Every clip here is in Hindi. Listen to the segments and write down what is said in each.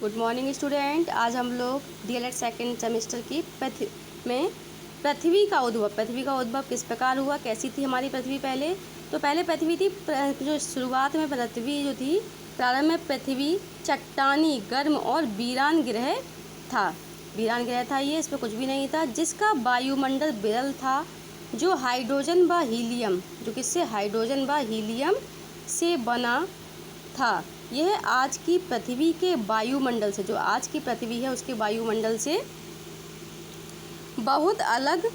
Good morning student. आज हम लोग डीएलएड सेकेंड सेमेस्टर की पृथ्वी का उद्भव किस प्रकार हुआ, कैसी थी हमारी पृथ्वी पहले। तो पहले पृथ्वी थी, जो शुरुआत में पृथ्वी जो थी, प्रारंभ में पृथ्वी चट्टानी, गर्म और वीरान ग्रह था। ये, इस पर कुछ भी नहीं था, जिसका वायुमंडल विरल था, जो हाइड्रोजन व हीलियम से बना था। यह आज की पृथ्वी के वायुमंडल से, जो आज की पृथ्वी है उसके वायुमंडल से बहुत अलग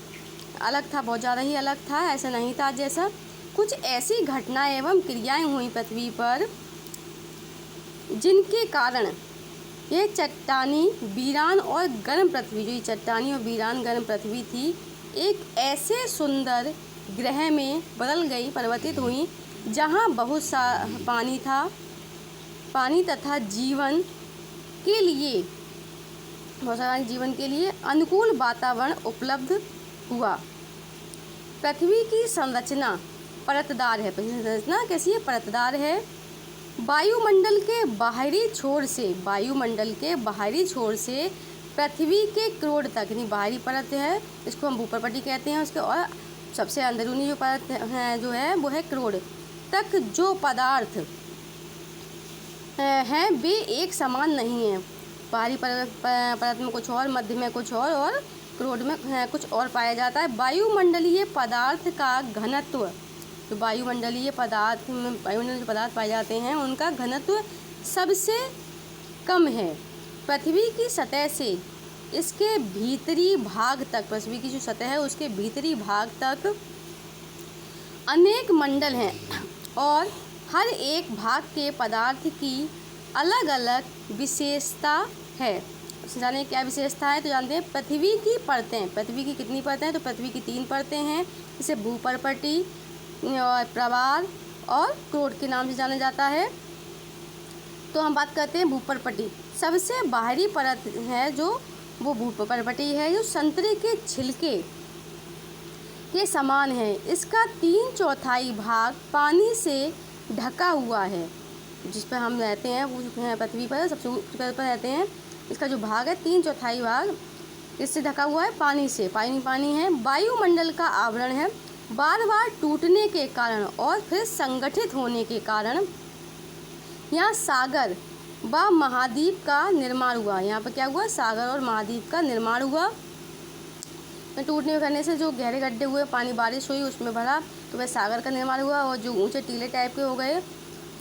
था, बहुत ज़्यादा ही अलग था। ऐसा नहीं था जैसा। कुछ ऐसी घटनाएं एवं क्रियाएं हुई पृथ्वी पर जिनके कारण यह चट्टानी, वीरान और गर्म पृथ्वी, जो ये चट्टानी और वीरान गर्म पृथ्वी थी, एक ऐसे सुंदर ग्रह में परिवर्तित हुई जहाँ बहुत सा पानी तथा जीवन के लिए अनुकूल वातावरण उपलब्ध हुआ। पृथ्वी की संरचना परतदार है। पृथ्वी की संरचना कैसी है? परतदार है। वायुमंडल के बाहरी छोर से पृथ्वी के क्रोड तक, यानी बाहरी परत है, इसको हम भूपरपट्टी कहते हैं उसके, और सबसे अंदरूनी जो परत है जो है वो है क्रोड तक, जो पदार्थ हैं वे एक समान नहीं है। बाहरी परत में कुछ और, मध्य में कुछ और क्रोड में कुछ और पाया जाता है। वायुमंडलीय पदार्थ का घनत्व, जो वायुमंडलीय पदार्थ पाए जाते हैं उनका घनत्व सबसे कम है। पृथ्वी की सतह से इसके भीतरी भाग तक, पृथ्वी की जो सतह है उसके भीतरी भाग तक अनेक मंडल हैं, और हर एक भाग के पदार्थ की अलग अलग विशेषता है। जाने क्या विशेषता है? तो जानते हैं पृथ्वी की परतें। पृथ्वी की कितनी परतें हैं? तो पृथ्वी की 3 परतें हैं, जिसे भूपरपट्टी और प्रवाल और क्रोड के नाम से जाना जाता है। तो हम बात करते हैं भूपरपट्टी। सबसे बाहरी परत है जो वो भूपरपट्टी है, जो संतरे के छिलके के समान है। इसका 3/4 भाग पानी से ढका हुआ है। जिस पर हम रहते हैं वो पृथ्वी पर सबसे ऊपर पर रहते हैं। इसका जो भाग है 3/4 भाग इससे ढका हुआ है, पानी से। पानी है। वायुमंडल का आवरण है। बार बार टूटने के कारण और फिर संगठित होने के कारण यहाँ सागर व महाद्वीप का निर्माण हुआ। यहाँ पर क्या हुआ? सागर और महाद्वीप का निर्माण हुआ। टूटने करने से जो गहरे गड्ढे हुए, पानी बारिश हुई उसमें भरा, तो वह सागर का निर्माण हुआ, और जो ऊंचे टीले टाइप के हो गए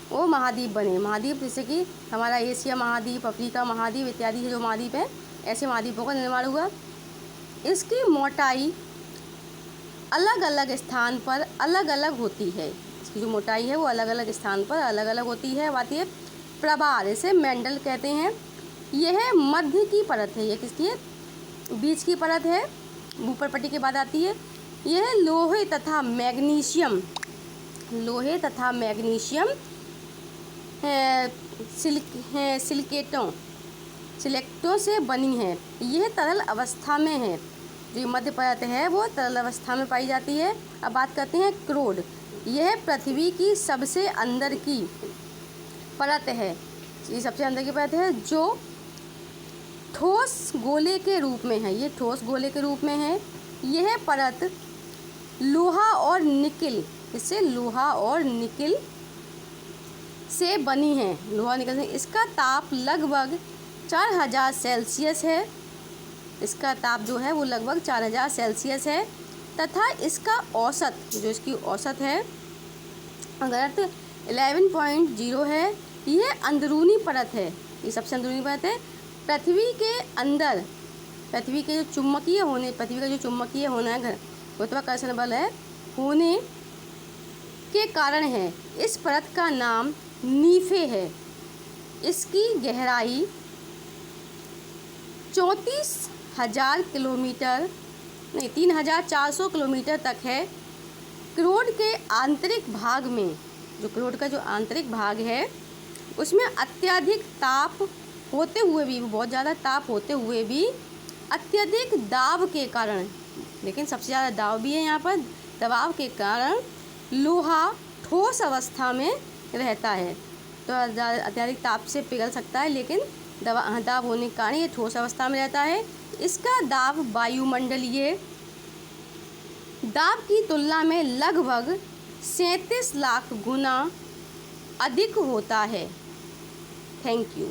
वो महाद्वीप बने। महाद्वीप जैसे कि हमारा एशिया महाद्वीप, अफ्रीका महाद्वीप इत्यादि जो महाद्वीप हैं, ऐसे महाद्वीपों का निर्माण हुआ। इसकी मोटाई अलग अलग स्थान पर अलग अलग होती है। इसकी जो मोटाई है वो अलग अलग स्थान पर अलग अलग होती है। बात ये प्रवाल, इसे मैंडल कहते हैं। यह मध्य की परत है। यह किसकी है? बीच की परत है। भूपरपट्टी के बाद आती है। यह लोहे तथा मैग्नीशियम सिलेक्टों से बनी है। यह तरल अवस्था में है। जो मध्य परत है वो तरल अवस्था में पाई जाती है। अब बात करते हैं क्रोड। यह पृथ्वी की सबसे अंदर की परत है। ये सबसे अंदर की परत है, जो ठोस गोले के रूप में है। ये ठोस गोले के रूप में है। यह परत लोहा और निकिल से बनी है। लोहा निकल से। इसका ताप लगभग 4000 सेल्सियस है। इसका ताप जो है वो लगभग 4000 सेल्सियस है, तथा इसका औसत, जो इसकी औसत है अगर 11.0 है। यह अंदरूनी परत है। ये सबसे अंदरूनी परत है। पृथ्वी का जो चुंबकीय होना है, गुरुत्वाकर्षण बल है, होने के कारण है। इस परत का नाम नीफे है। इसकी गहराई 3400 किलोमीटर तक है। क्रोड के आंतरिक भाग में, जो क्रोड का जो आंतरिक भाग है उसमें अत्यधिक ताप होते हुए भी, बहुत ज़्यादा ताप होते हुए भी अत्यधिक दाब के कारण, लेकिन सबसे ज़्यादा दाब भी है यहाँ पर, दबाव के कारण लोहा ठोस अवस्था में रहता है। तो अत्यधिक ताप से पिघल सकता है, लेकिन दाब होने के कारण ये ठोस अवस्था में रहता है। इसका दाब वायुमंडलीय दाब की तुलना में लगभग 37 लाख गुना अधिक होता है। Thank you.